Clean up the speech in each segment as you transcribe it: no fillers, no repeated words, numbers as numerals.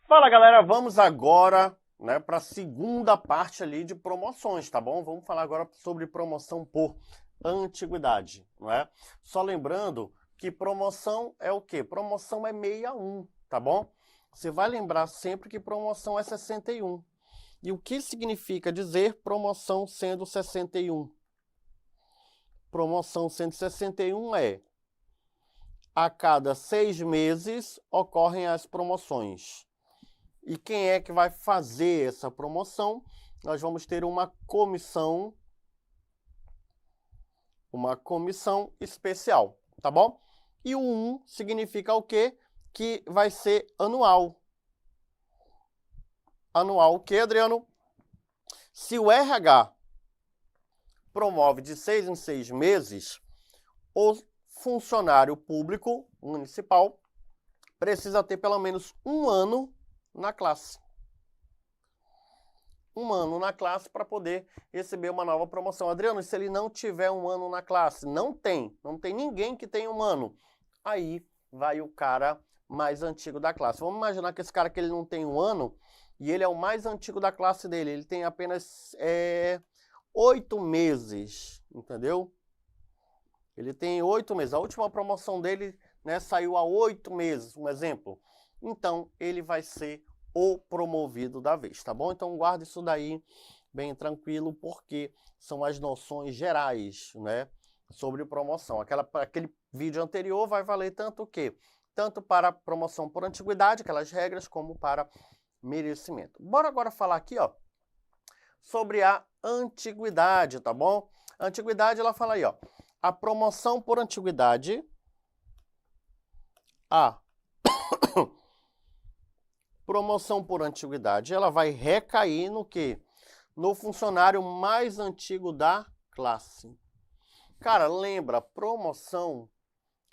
Fala galera, vamos agora para a segunda parte ali de promoções, tá bom? Vamos falar agora sobre promoção por antiguidade, não é? Só lembrando que promoção é o quê? Promoção é 61, tá bom? Você vai lembrar sempre que promoção é 61. E o que significa dizer promoção sendo 61? Promoção sendo 61 é: a cada 6 meses ocorrem as promoções. E quem é que vai fazer essa promoção? Nós vamos ter uma comissão especial, tá bom? E o 1 significa o quê? Que vai ser anual. Anual o quê, Adriano? Se o RH promove de 6 em 6 meses, o funcionário público municipal precisa ter pelo menos um ano na classe. Um ano na classe para poder receber uma nova promoção. Adriano, e se ele não tiver um ano na classe? Não tem ninguém que tenha um ano. Aí vai o cara mais antigo da classe. Vamos imaginar que esse cara que ele não tem um ano e ele é o mais antigo da classe dele. Ele tem apenas 8 meses, entendeu? Ele tem 8 meses. A última promoção dele, saiu há 8 meses, um exemplo. Então, ele vai ser o promovido da vez, tá bom? Então, guarda isso daí bem tranquilo, porque são as noções gerais, sobre promoção. Aquele vídeo anterior vai valer tanto o quê? Tanto para promoção por antiguidade, aquelas regras, como para merecimento. Bora agora falar aqui, ó, sobre a antiguidade, tá bom? A antiguidade, ela fala aí, ó, a promoção por antiguidade, promoção por antiguidade, ela vai recair no quê? No funcionário mais antigo da classe. Cara, lembra, promoção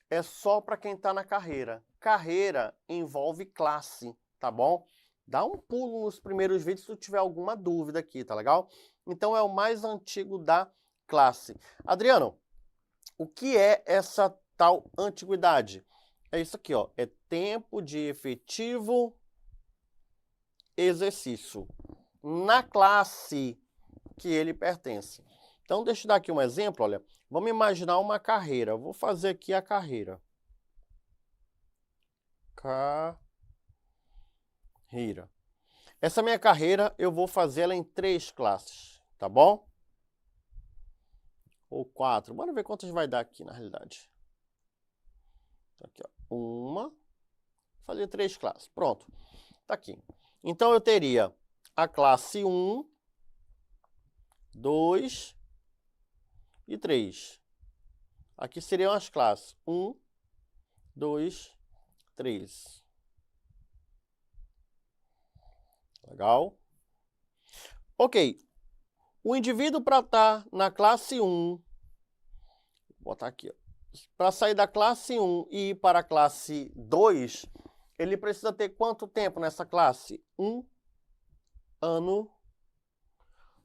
é só para quem está na carreira. Carreira envolve classe, tá bom? Dá um pulo nos primeiros vídeos se tu tiver alguma dúvida aqui, tá legal? Então é o mais antigo da classe. Adriano, o que é essa tal antiguidade? É isso aqui, ó, é tempo de efetivo exercício na classe que ele pertence. Então, deixa eu dar aqui um exemplo, olha. Vamos imaginar uma carreira. Eu vou fazer aqui a carreira. Carreira. Essa minha carreira, eu vou fazer ela em 3 classes, tá bom? Ou 4. Bora ver quantas vai dar aqui, na realidade. Aqui, ó. Vou fazer 3 classes. Pronto. Tá aqui. Então, eu teria a classe 1, 2 e 3. Aqui seriam as classes 1, 2, 3. Legal? Ok. O indivíduo para estar na classe 1, vou botar aqui, para sair da classe 1 e ir para a classe 2, ele precisa ter quanto tempo nessa classe? 1 ano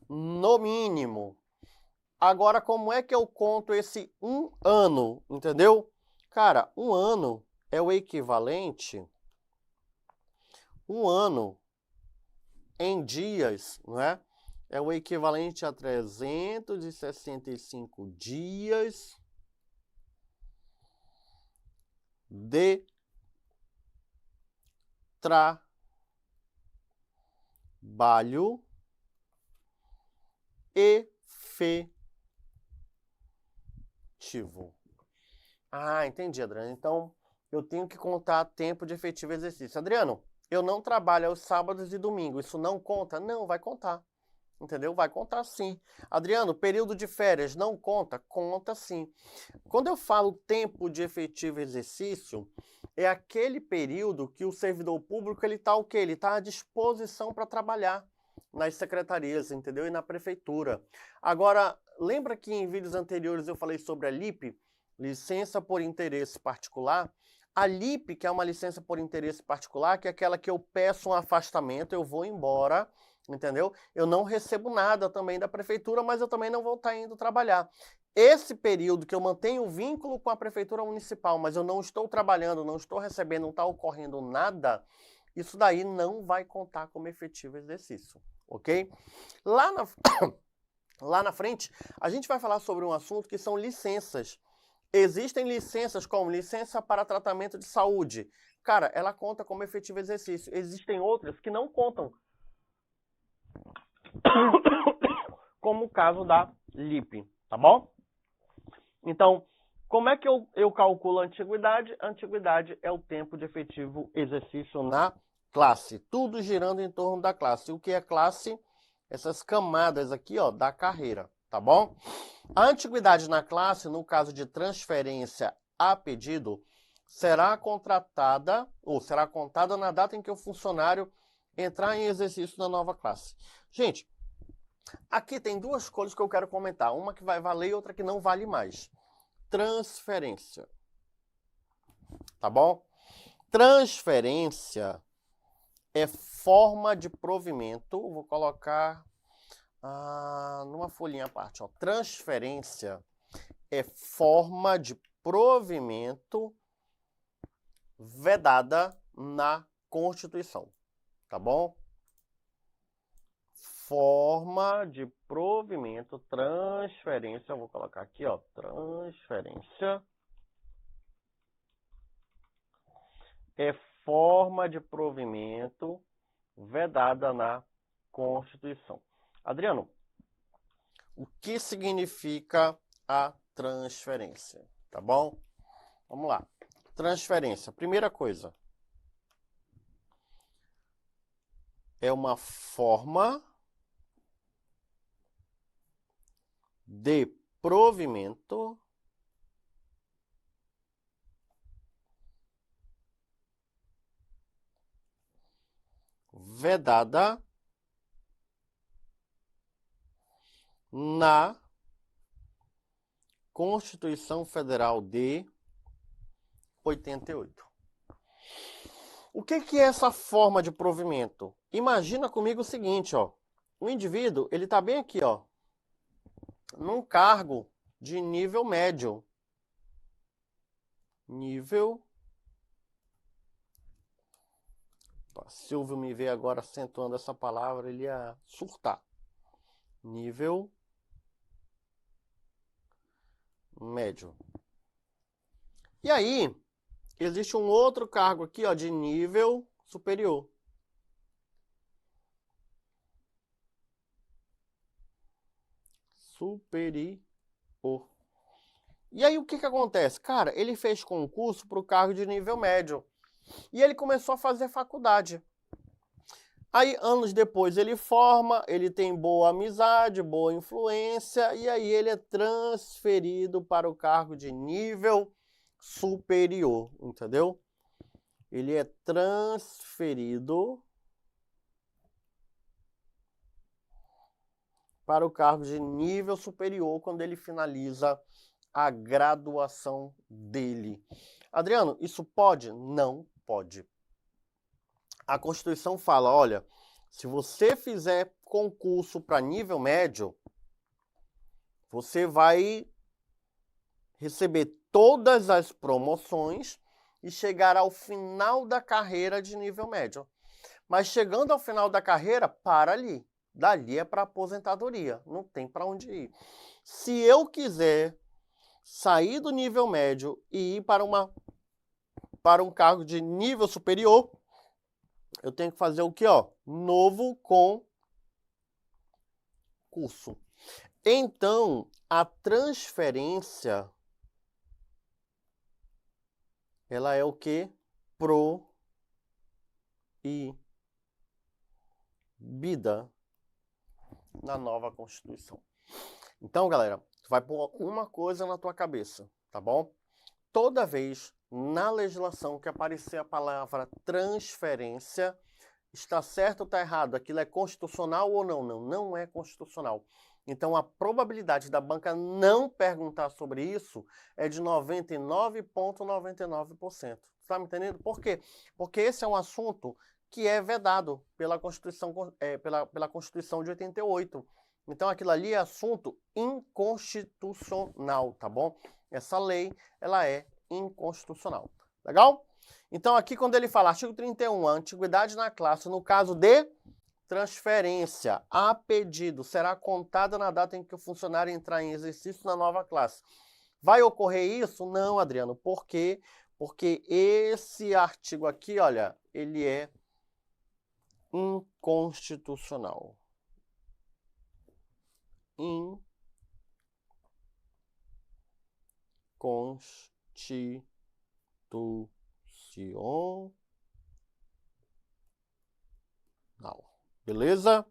no mínimo. Agora, como é que eu conto esse 1 ano, entendeu? Cara, 1 ano é o equivalente, 1 ano em dias, não é? É o equivalente a 365 dias de trabalho efetivo. Ah, entendi, Adriano. Então, eu tenho que contar tempo de efetivo exercício. Adriano, eu não trabalho aos sábados e domingos. Isso não conta? Não, vai contar. Entendeu? Vai contar sim. Adriano, período de férias não conta? Conta sim. Quando eu falo tempo de efetivo exercício, é aquele período que o servidor público ele está o quê? Ele está à disposição para trabalhar nas secretarias, entendeu? E na prefeitura. Agora, lembra que em vídeos anteriores eu falei sobre a LIP, licença por interesse particular? A LIP, que é uma licença por interesse particular, que é aquela que eu peço um afastamento, eu vou embora, entendeu? Eu não recebo nada também da prefeitura, mas eu também não vou estar indo trabalhar. Esse período que eu mantenho o vínculo com a prefeitura municipal, mas eu não estou trabalhando, não estou recebendo, não está ocorrendo nada, isso daí não vai contar como efetivo exercício, ok? Lá na frente, a gente vai falar sobre um assunto que são licenças. Existem licenças como licença para tratamento de saúde. Cara, ela conta como efetivo exercício. Existem outras que não contam. Como o caso da LIP, tá bom? Então, como é que eu calculo a antiguidade? A antiguidade é o tempo de efetivo exercício na classe. Tudo girando em torno da classe. O que é classe? Essas camadas aqui, ó, da carreira, tá bom? A antiguidade na classe, no caso de transferência a pedido, será contratada ou será contada na data em que o funcionário entrar em exercício na nova classe. Gente, aqui tem duas coisas que eu quero comentar. Uma que vai valer e outra que não vale mais. Transferência. Tá bom? Transferência é forma de provimento. Vou colocar numa folhinha à parte. Ó. Transferência é forma de provimento vedada na Constituição. Tá bom? Forma de provimento, transferência, eu vou colocar aqui, ó, transferência é forma de provimento vedada na Constituição. Adriano, o que significa a transferência? Tá bom? Vamos lá. Transferência, primeira coisa, é uma forma de provimento vedada na Constituição Federal de 88. O que é essa forma de provimento? Imagina comigo o seguinte, ó. O indivíduo, ele está bem aqui, ó, num cargo de nível médio. Nível... Silvio me vê agora acentuando essa palavra, ele ia surtar. Nível médio. E aí, existe um outro cargo aqui, ó, de nível superior. Superior. E aí, o que acontece? Cara, ele fez concurso para o cargo de nível médio. E ele começou a fazer faculdade. Aí, anos depois, ele forma, ele tem boa amizade, boa influência, e aí ele é transferido para o cargo de nível superior, entendeu? Ele é transferido para o cargo de nível superior quando ele finaliza a graduação dele. Adriano, isso pode? Não pode. A Constituição fala, olha, se você fizer concurso para nível médio, você vai receber todas as promoções e chegar ao final da carreira de nível médio. Mas chegando ao final da carreira, para ali. Dali é para aposentadoria, não tem para onde ir. Se eu quiser sair do nível médio e ir para um cargo de nível superior, eu tenho que fazer o quê? Ó? Novo concurso. Então, a transferência, ela é o quê? Proibida na nova Constituição. Então, galera, tu vai pôr uma coisa na tua cabeça, tá bom? Toda vez na legislação que aparecer a palavra transferência, está certo ou está errado? Aquilo é constitucional ou não? Não, não é constitucional. Então, a probabilidade da banca não perguntar sobre isso é de 99,99%. Está me entendendo? Por quê? Porque esse é um assunto que é vedado pela Constituição, pela Constituição de 88. Então, aquilo ali é assunto inconstitucional, tá bom? Essa lei, ela é inconstitucional. Legal? Então, aqui quando ele fala artigo 31, a antiguidade na classe, no caso de transferência a pedido, será contada na data em que o funcionário entrar em exercício na nova classe. Vai ocorrer isso? Não, Adriano. Por quê? Porque esse artigo aqui, olha, ele é inconstitucional. Inconstitucional. Beleza?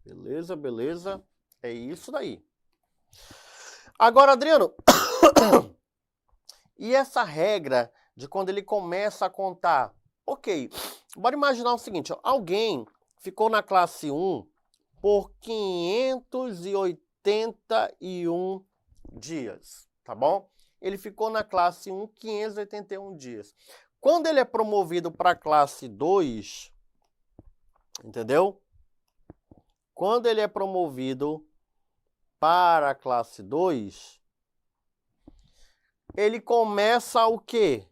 Beleza, beleza. É isso daí. Agora, Adriano, e essa regra de quando ele começa a contar? Ok, bora imaginar o seguinte, ó, alguém ficou na classe 1 por 581 dias, tá bom? Ele ficou na classe 1 581 dias. Quando ele é promovido para a classe 2, entendeu? Quando ele é promovido para a classe 2, ele começa o quê?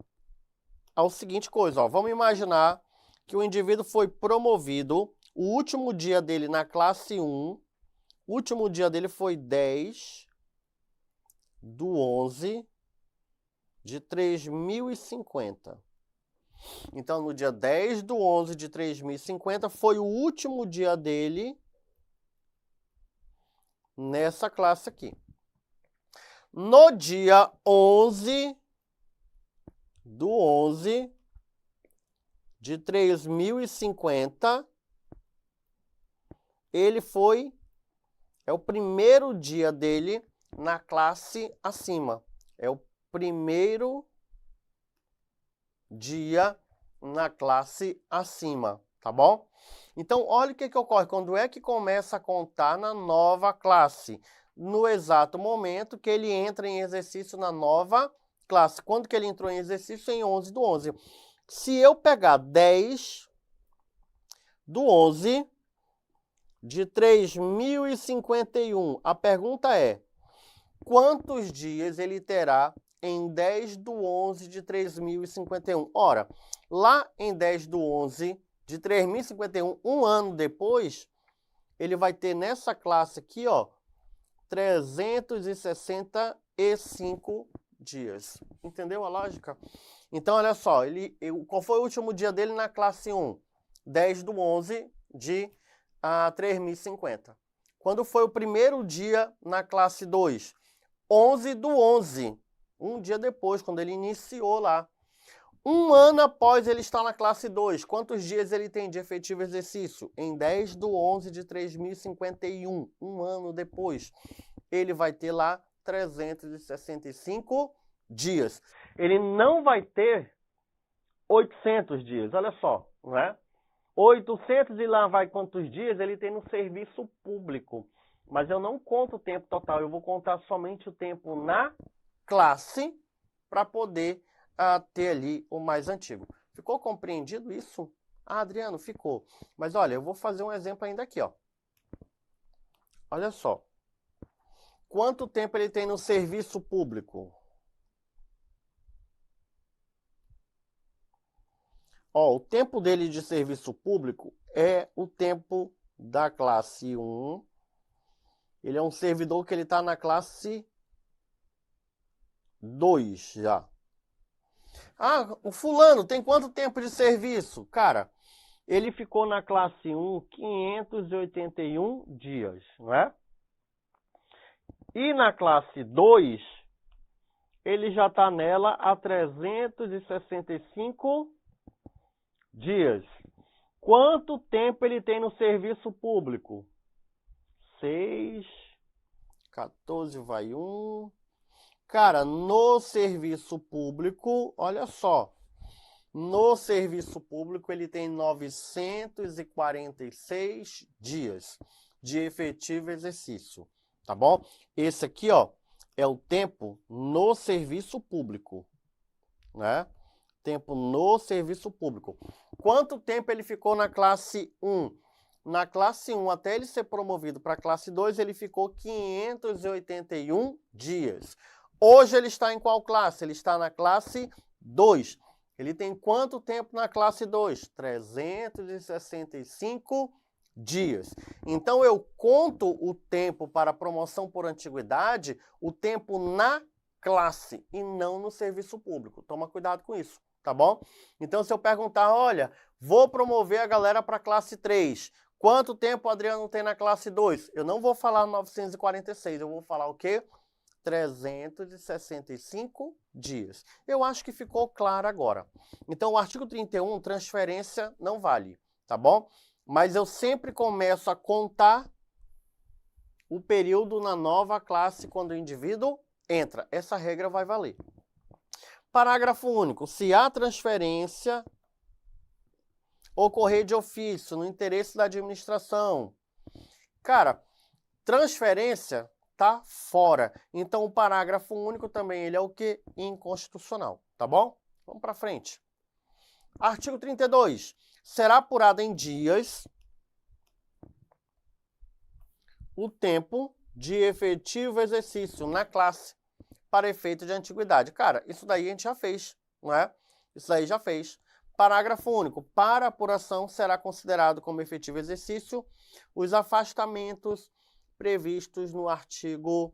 A seguinte coisa, ó, vamos imaginar que o indivíduo foi promovido, o último dia dele na classe 1, o último dia dele foi 10/11/3050. Então, no dia 10/11/3050 foi o último dia dele nessa classe aqui. No dia 11/11/3050, ele é o primeiro dia dele na classe acima. É o primeiro dia na classe acima, tá bom? Então, olha o que ocorre. Quando é que começa a contar na nova classe? No exato momento que ele entra em exercício na nova classe. Quando que ele entrou em exercício? Em 11/11. Se eu pegar 10/11/3051, a pergunta é, quantos dias ele terá em 10/11/3051? Ora, lá em 10/11/3051, um ano depois, ele vai ter nessa classe aqui, ó, 365 dias. Entendeu a lógica? Então, olha só, qual foi o último dia dele na classe 1? 10/11/3050. Quando foi o primeiro dia na classe 2? 11/11. Um dia depois, quando ele iniciou lá. Um ano após ele estar na classe 2, quantos dias ele tem de efetivo exercício? Em 10/11/3051, um ano depois, ele vai ter lá 365 dias. Ele não vai ter 800 dias, olha só, não é? 800 e lá vai quantos dias ele tem no serviço público. Mas eu não conto o tempo total, eu vou contar somente o tempo na classe para poder ter ali o mais antigo. Ficou compreendido isso? Ah, Adriano, ficou. Mas olha, eu vou fazer um exemplo ainda aqui, ó. Olha só. Quanto tempo ele tem no serviço público? Ó, o tempo dele de serviço público é o tempo da classe 1. Ele é um servidor que ele está na classe 2 já. Ah, o fulano tem quanto tempo de serviço? Cara, ele ficou na classe 1 581 dias, não é? E na classe 2, ele já está nela há 365 dias. Quanto tempo ele tem no serviço público? 6, 14 vai 1. Cara, no serviço público, olha só. No serviço público ele tem 946 dias de efetivo exercício, tá bom? Esse aqui, ó, é o tempo no serviço público, né? Tempo no serviço público. Quanto tempo ele ficou na classe 1? Na classe 1, até ele ser promovido para a classe 2, ele ficou 581 dias. Hoje ele está em qual classe? Ele está na classe 2. Ele tem quanto tempo na classe 2? 365 dias. Então, eu conto o tempo para promoção por antiguidade, o tempo na classe e não no serviço público. Toma cuidado com isso, tá bom? Então, se eu perguntar, olha, vou promover a galera para a classe 3, quanto tempo o Adriano tem na classe 2? Eu não vou falar 946, eu vou falar o quê? 365 dias. Eu acho que ficou claro agora. Então, o artigo 31, transferência não vale, tá bom? Mas eu sempre começo a contar o período na nova classe quando o indivíduo entra. Essa regra vai valer. Parágrafo único. Se a transferência ocorrer de ofício, no interesse da administração. Cara, transferência tá fora. Então, o parágrafo único também, ele é o quê? Inconstitucional, tá bom? Vamos para frente. Artigo 32. Será apurado em dias o tempo de efetivo exercício na classe para efeito de antiguidade. Cara, isso daí a gente já fez, não é? Isso daí já fez. Parágrafo único. Para apuração será considerado como efetivo exercício os afastamentos previstos no artigo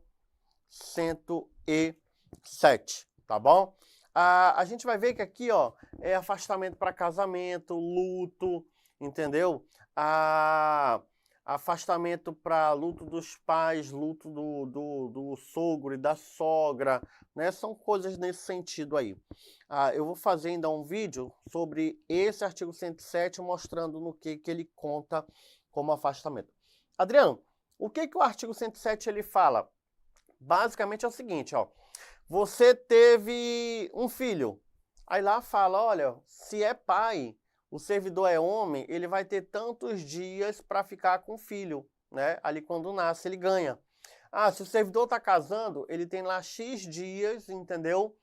107, tá bom? A gente vai ver que aqui, ó, é afastamento para casamento, luto, entendeu? Afastamento para luto dos pais, luto do sogro e da sogra, né? São coisas nesse sentido aí. Eu vou fazer ainda um vídeo sobre esse artigo 107, mostrando no que ele conta como afastamento. Adriano, o que o artigo 107 ele fala? Basicamente é o seguinte, ó. Você teve um filho. Aí lá fala, olha, se é pai, o servidor é homem, ele vai ter tantos dias para ficar com o filho, né? Ali quando nasce, ele ganha. Se o servidor está casando, ele tem lá X dias, entendeu?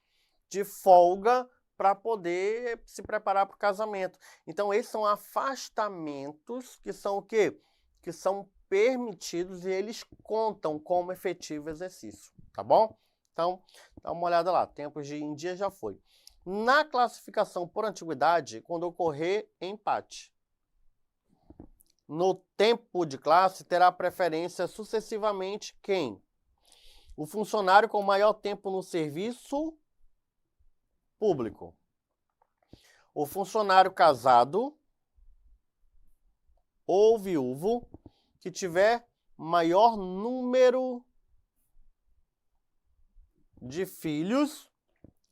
De folga para poder se preparar para o casamento. Então, esses são afastamentos que são o quê? Que são permitidos e eles contam como efetivo exercício, tá bom? Então, dá uma olhada lá, tempos de em dia já foi. Na classificação por antiguidade, quando ocorrer empate, no tempo de classe terá preferência sucessivamente quem? O funcionário com maior tempo no serviço público, o funcionário casado ou viúvo que tiver maior número de filhos,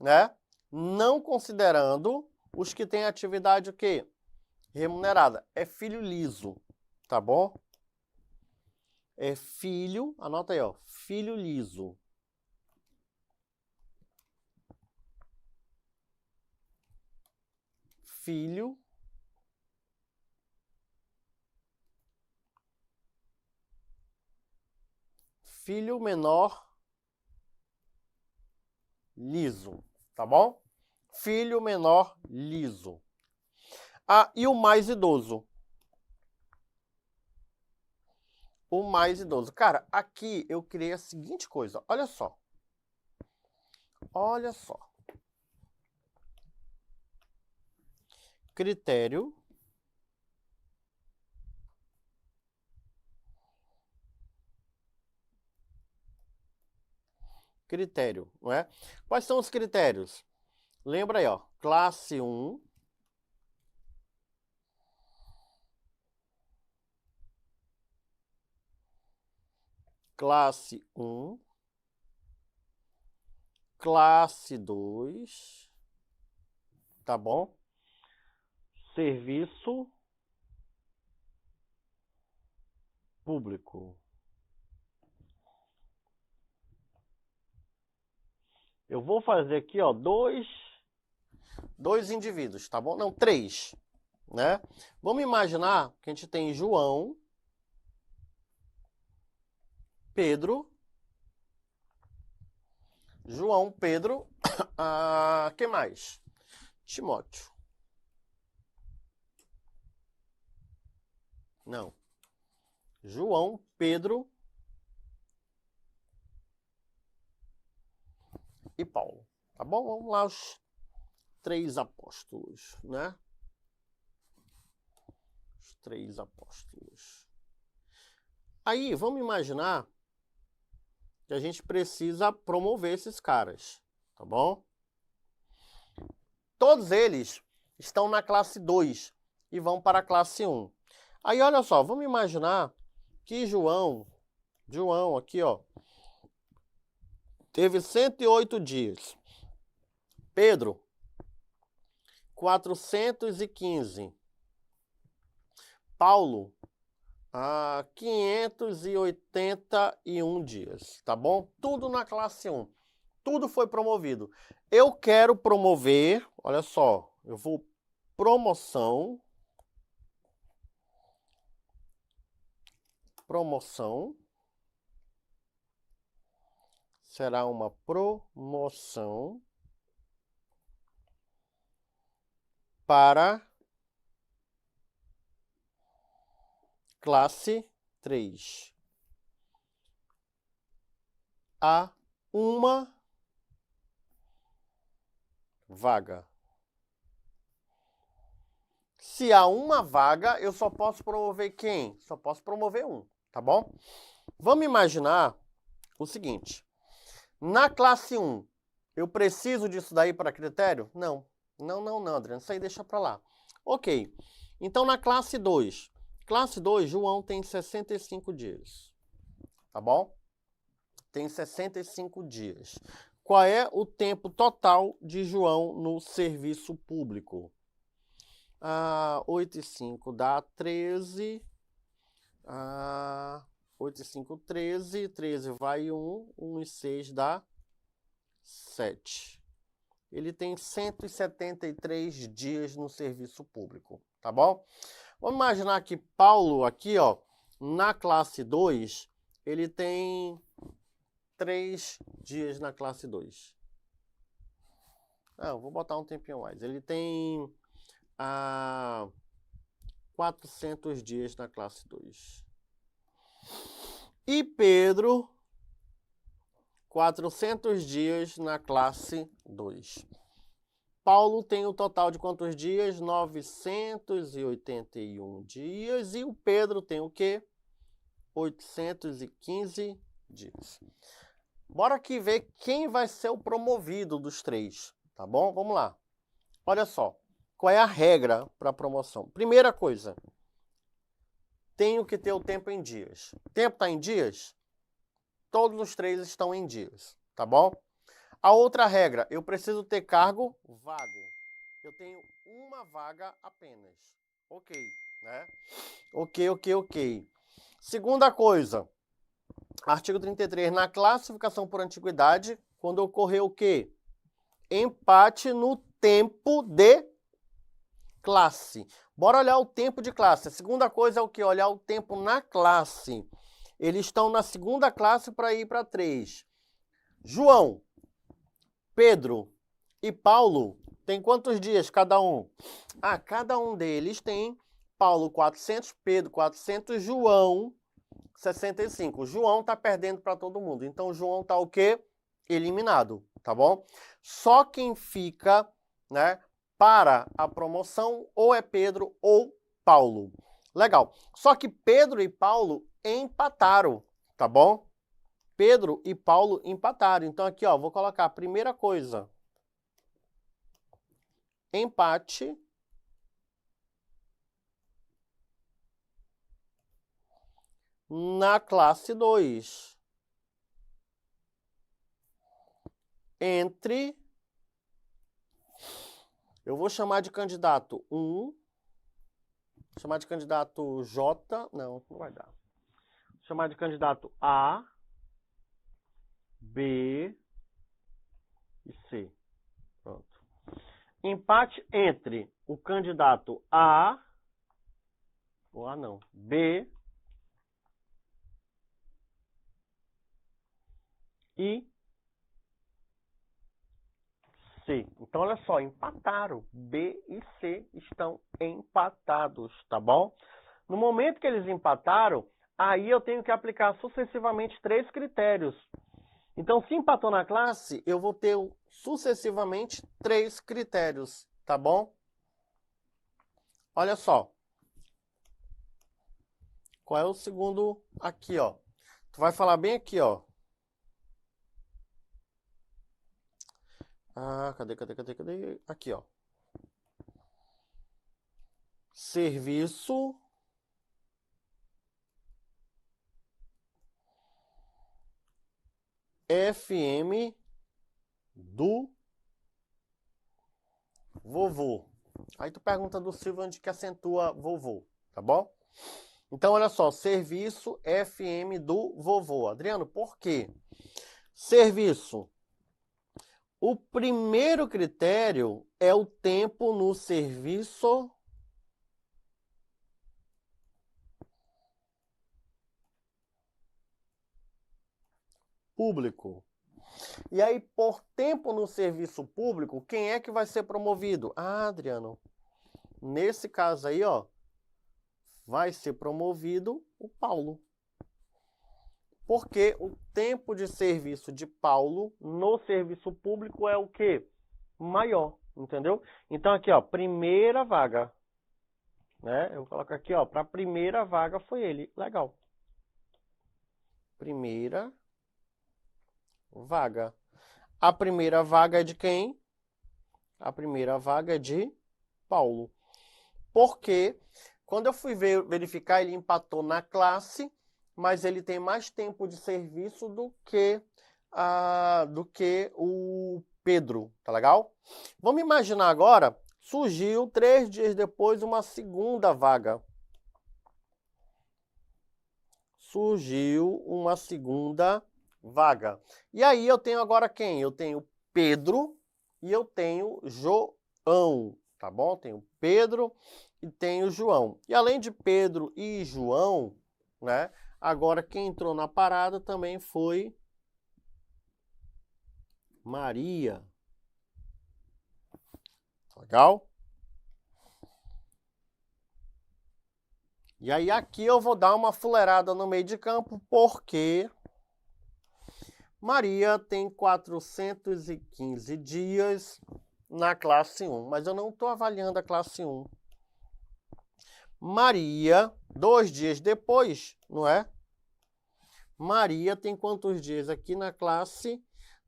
né? Não considerando os que têm atividade o quê? Remunerada. É filho liso, tá bom? É filho, anota aí, ó, filho liso. Filho menor liso, tá bom? Filho menor liso. E o mais idoso? O mais idoso. Cara, aqui eu criei a seguinte coisa, olha só. Olha só. Critério não é? Quais são os critérios? Lembra aí, ó, classe 1, classe 1, classe 2, tá bom? Serviço público. Eu vou fazer aqui, ó, dois indivíduos, tá bom? Não, 3, né? Vamos imaginar que a gente tem João, Pedro, que mais? Timóteo. Não. João, Pedro e Paulo. Tá bom? Vamos lá, os 3 apóstolos, né? Os 3 apóstolos. Aí, vamos imaginar que a gente precisa promover esses caras, tá bom? Todos eles estão na classe 2 e vão para a classe 1. Aí, olha só, vamos imaginar que João aqui, ó, teve 108 dias. Pedro, 415. Paulo, 581 dias, tá bom? Tudo na classe 1. Tudo foi promovido. Eu quero promover, olha só, eu vou promoção, será uma promoção para classe 3. Há uma vaga. Se há uma vaga, eu só posso promover quem? Só posso promover um, tá bom? Vamos imaginar o seguinte. Na classe 1, eu preciso disso daí para critério? Não. Não, Adriano. Isso aí deixa para lá. Ok. Então, na classe 2. Classe 2, João tem 65 dias. Tá bom? Tem 65 dias. Qual é o tempo total de João no serviço público? 8 e 5 dá 13. 8 e 5, 13. 13 vai 1. 1 e 6 dá 7. Ele tem 173 dias no serviço público, tá bom? Vamos imaginar que Paulo aqui, ó, na classe 2, ele tem 3 dias na classe 2. Vou botar um tempinho mais. Ele tem 400 dias na classe 2. E Pedro, 400 dias na classe 2. Paulo tem o total de quantos dias? 981 dias. E o Pedro tem o quê? 815 dias. Bora aqui ver quem vai ser o promovido dos 3, tá bom? Vamos lá. Olha só, qual é a regra para promoção? Primeira coisa, tenho que ter o tempo em dias. O tempo está em dias? Todos os 3 estão em dias, tá bom? A outra regra, eu preciso ter cargo vago. Eu tenho uma vaga apenas. Ok, né? Ok. Segunda coisa, artigo 33, na classificação por antiguidade, quando ocorrer o quê? Empate no tempo de classe. Bora olhar o tempo de classe. A segunda coisa é o quê? Olhar o tempo na classe. Eles estão na segunda classe para ir para 3. João, Pedro e Paulo tem quantos dias cada um? Cada um deles tem Paulo 400, Pedro 400, João 65. O João está perdendo para todo mundo. Então, o João está o quê? Eliminado, tá bom? Só quem fica, né, para a promoção ou é Pedro ou Paulo. Legal. Só que Pedro e Paulo empataram, tá bom? Pedro e Paulo empataram. Então, aqui, ó, vou colocar a primeira coisa. Empate na classe 2. Entre, eu vou chamar de candidato 1, chamar de candidato J, não vai dar. Vou chamar de candidato A, B e C. Pronto. Empate entre o candidato A, ou A não, B e C. Então, olha só, empataram. B e C estão empatados, tá bom? No momento que eles empataram, aí eu tenho que aplicar sucessivamente 3 critérios. Então, se empatou na classe, eu vou ter sucessivamente 3 critérios, tá bom? Olha só. Qual é o segundo aqui, ó? Tu vai falar bem aqui, ó. Ah, cadê? Aqui, ó. Serviço FM do vovô. Aí tu pergunta do Silvio onde que acentua vovô, tá bom? Então, olha só, serviço FM do vovô. Adriano, por quê? Serviço. O primeiro critério é o tempo no serviço público. E aí, por tempo no serviço público, quem é que vai ser promovido? Ah, Adriano, nesse caso aí, ó, vai ser promovido o Paulo. Porque o tempo de serviço de Paulo no serviço público é o quê? Maior, entendeu? Então aqui, ó, primeira vaga, né? Eu coloco aqui, ó, para a primeira vaga foi ele. Legal. Primeira vaga. A primeira vaga é de quem? A primeira vaga é de Paulo. Porque quando eu fui verificar, ele empatou na classe, mas ele tem mais tempo de serviço do que o Pedro, tá legal? Vamos imaginar agora, surgiu 3 dias depois uma segunda vaga. Surgiu uma segunda vaga. E aí eu tenho agora quem? Eu tenho Pedro e eu tenho João, tá bom? Tenho Pedro e tenho João. E além de Pedro e João, né? Agora quem entrou na parada também foi Maria. Legal? E aí aqui eu vou dar uma fuleirada no meio de campo, porque Maria tem 415 dias na classe 1, mas eu não estou avaliando a classe 1. Maria, 2 dias depois, não é? Maria tem quantos dias aqui na classe?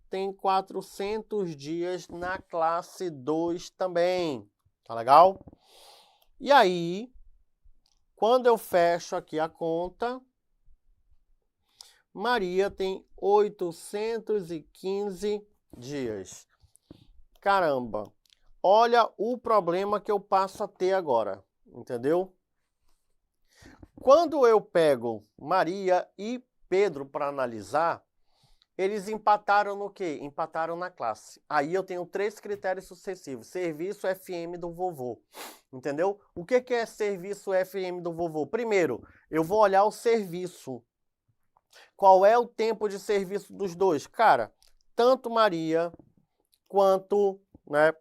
Tem 400 dias na classe 2 também. Tá legal? E aí, quando eu fecho aqui a conta, Maria tem 815 dias. Caramba, olha o problema que eu passo a ter agora, entendeu? Quando eu pego Maria e Pedro para analisar, eles empataram no quê? Empataram na classe. Aí eu tenho 3 critérios sucessivos. Serviço FM do vovô. Entendeu? O que é serviço FM do vovô? Primeiro, eu vou olhar o serviço. Qual é o tempo de serviço dos dois? Cara, tanto Maria quanto, né,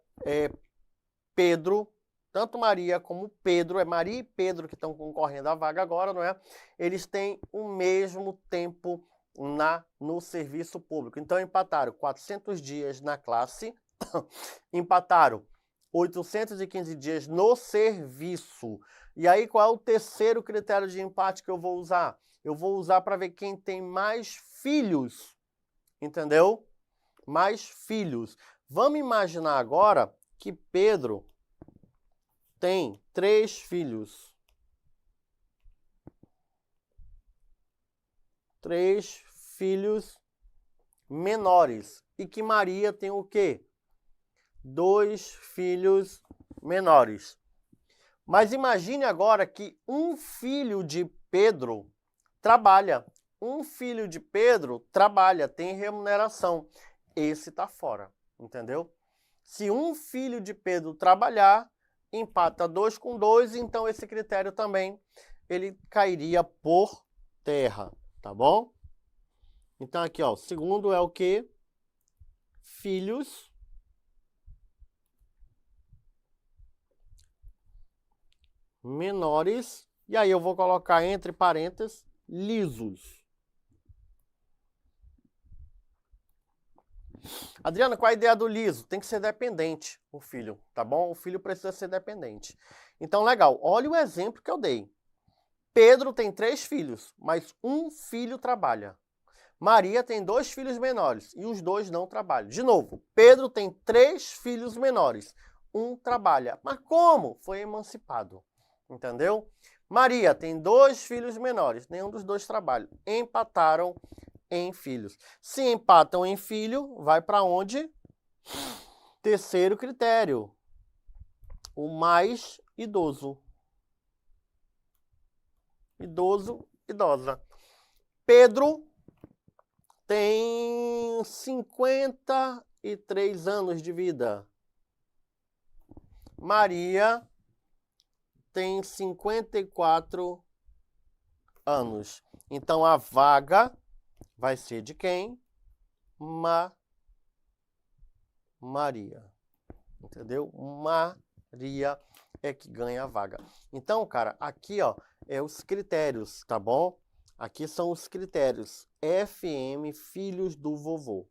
Pedro, tanto Maria como Pedro, é Maria e Pedro que estão concorrendo à vaga agora, não é? Eles têm o mesmo tempo no serviço público. Então empataram 400 dias na classe, empataram 815 dias no serviço. E aí qual é o terceiro critério de empate que eu vou usar? Eu vou usar para ver quem tem mais filhos, entendeu? Mais filhos. Vamos imaginar agora que Pedro tem 3 filhos. 3 filhos menores. E que Maria tem o quê? 2 filhos menores. Mas imagine agora que um filho de Pedro trabalha. Um filho de Pedro trabalha, tem remuneração. Esse tá fora, entendeu? Se um filho de Pedro trabalhar, empata 2 com 2, então esse critério também ele cairia por terra, tá bom? Então aqui, ó, o segundo é o quê? Filhos menores, e aí eu vou colocar entre parênteses lisos. Adriana, qual a ideia do liso? Tem que ser dependente, o filho, tá bom? O filho precisa ser dependente. Então, legal. Olha o exemplo que eu dei. Pedro tem 3 filhos, mas um filho trabalha. Maria tem 2 filhos menores e os 2 não trabalham. De novo, Pedro tem 3 filhos menores, um trabalha. Mas como? Foi emancipado, entendeu? Maria tem 2 filhos menores, nenhum dos 2 trabalha. Empataram em filhos. Se empatam em filho, vai para onde? Terceiro critério, o mais idoso. Idoso, idosa. Pedro tem 53 anos de vida. Maria tem 54 anos. Então a vaga vai ser de quem? Maria. Entendeu? Maria é que ganha a vaga. Então, cara, aqui, ó, é os critérios, tá bom? Aqui são os critérios. FM, filhos do vovô,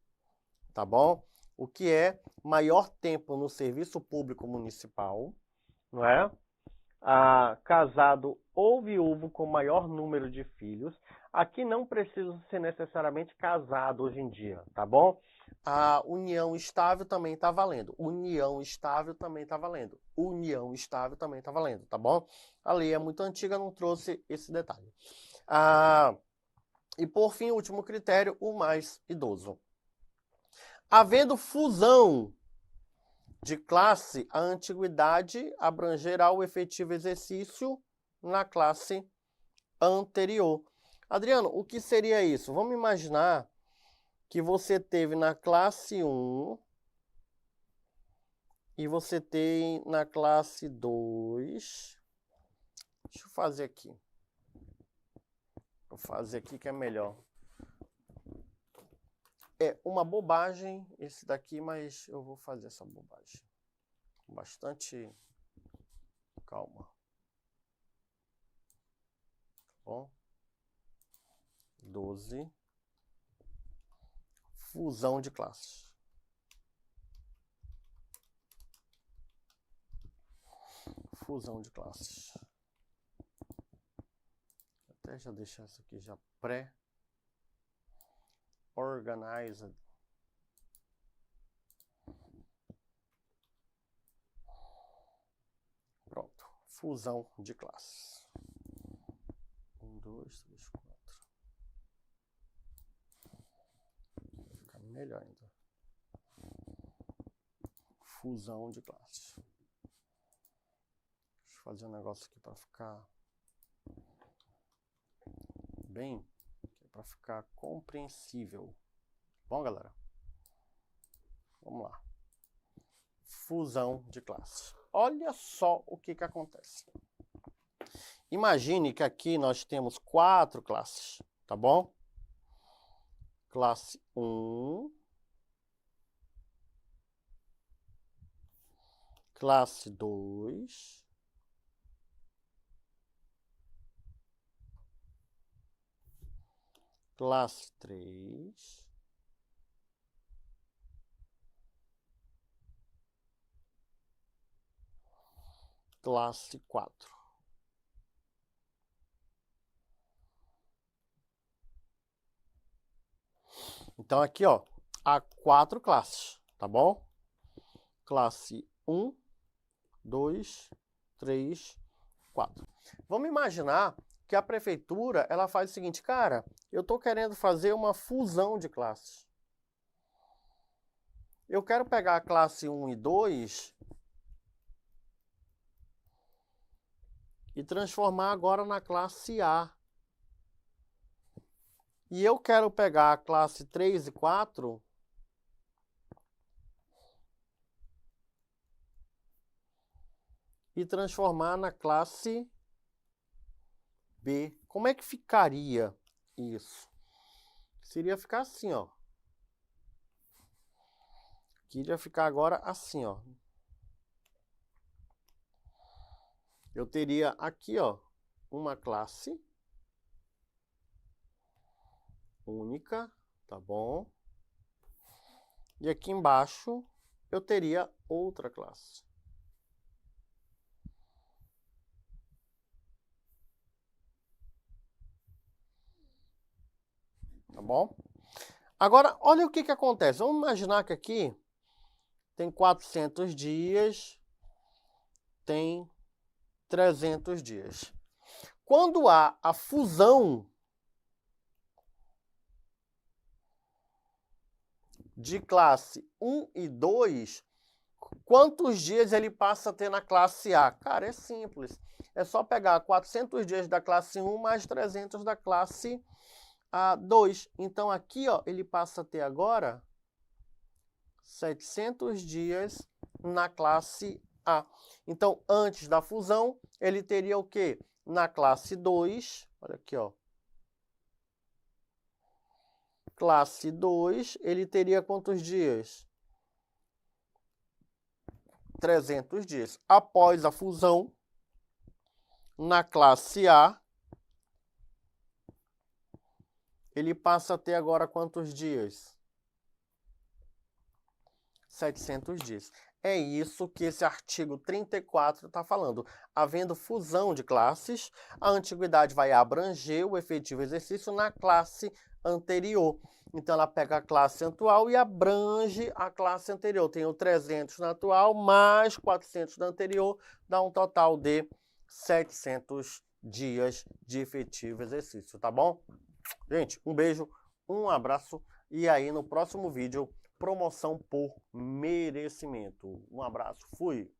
tá bom? O que é maior tempo no serviço público municipal, não é? Casado ou viúvo com maior número de filhos. Aqui não precisa ser necessariamente casado hoje em dia, tá bom? A união estável também está valendo. União estável também está valendo. União estável também está valendo, tá bom? A lei é muito antiga, não trouxe esse detalhe. E por fim, o último critério, o mais idoso. Havendo fusão de classe, a antiguidade abrangerá o efetivo exercício na classe anterior. Adriano, o que seria isso? Vamos imaginar que você teve na classe 1 e você tem na classe 2. Deixa eu fazer aqui. Vou fazer aqui que é melhor. É uma bobagem esse daqui, mas eu vou fazer essa bobagem. Com bastante calma. Tá bom? 12. Fusão de classes. Fusão de classes. Até já deixar isso aqui já pré-organized. Pronto. Fusão de classes. 1, 2, 3, 4. Vai ficar melhor ainda. Fusão de classes. Deixa eu fazer um negócio aqui para ficar bem, para ficar compreensível. Bom, galera? Vamos lá. Fusão de classes. Olha só o que acontece. Imagine que aqui nós temos 4 classes, tá bom? Classe 1, classe 2, classe 3, classe 4. Então aqui, ó, há 4 classes, tá bom? Classe 1, 2, 3, 4. Vamos imaginar que a prefeitura, ela faz o seguinte, cara, eu tô querendo fazer uma fusão de classes. Eu quero pegar a classe 1 e 2 e transformar agora na classe A. E eu quero pegar a classe 3 e 4 e transformar na classe B. Como é que ficaria isso? Seria ficar assim, ó. Queria ficar agora assim, ó. Eu teria aqui, ó, uma classe única, tá bom? E aqui embaixo eu teria outra classe. Tá bom? Agora, olha o que acontece. Vamos imaginar que aqui tem 400 dias, tem 300 dias. Quando há a fusão de classe 1 e 2, quantos dias ele passa a ter na classe A? Cara, é simples. É só pegar 400 dias da classe 1 mais 300 da classe A2. Então, aqui, ó, ele passa a ter agora 700 dias na classe A. Então, antes da fusão, ele teria o quê? Na classe 2, olha aqui, ó. Classe 2, ele teria quantos dias? 300 dias. Após a fusão, na classe A, ele passa a ter agora quantos dias? 700 dias. É isso que esse artigo 34 está falando. Havendo fusão de classes, a antiguidade vai abranger o efetivo exercício na classe anterior. Então, ela pega a classe atual e abrange a classe anterior. Tem o 300 na atual, mais 400 na anterior, dá um total de 700 dias de efetivo exercício, tá bom? Gente, um beijo, um abraço e aí no próximo vídeo, promoção por merecimento. Um abraço, fui!